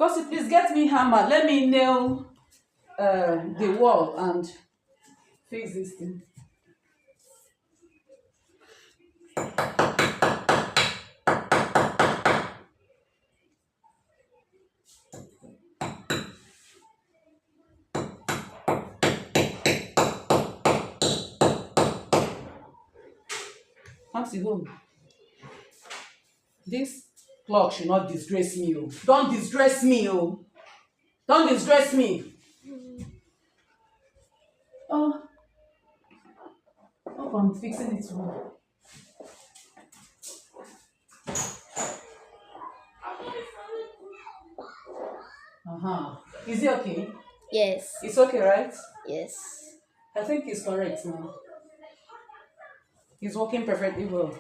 Gossip, please get me hammer. Let me nail the wall and fix this thing. Maxi, home. This clock should not disgrace me. Oh. Don't disgrace me. Oh. Don't disgrace me. Oh, oh, I'm fixing it well. Uh-huh. Is it okay? Yes. It's okay, right? Yes. I think it's correct now. It's working perfectly well.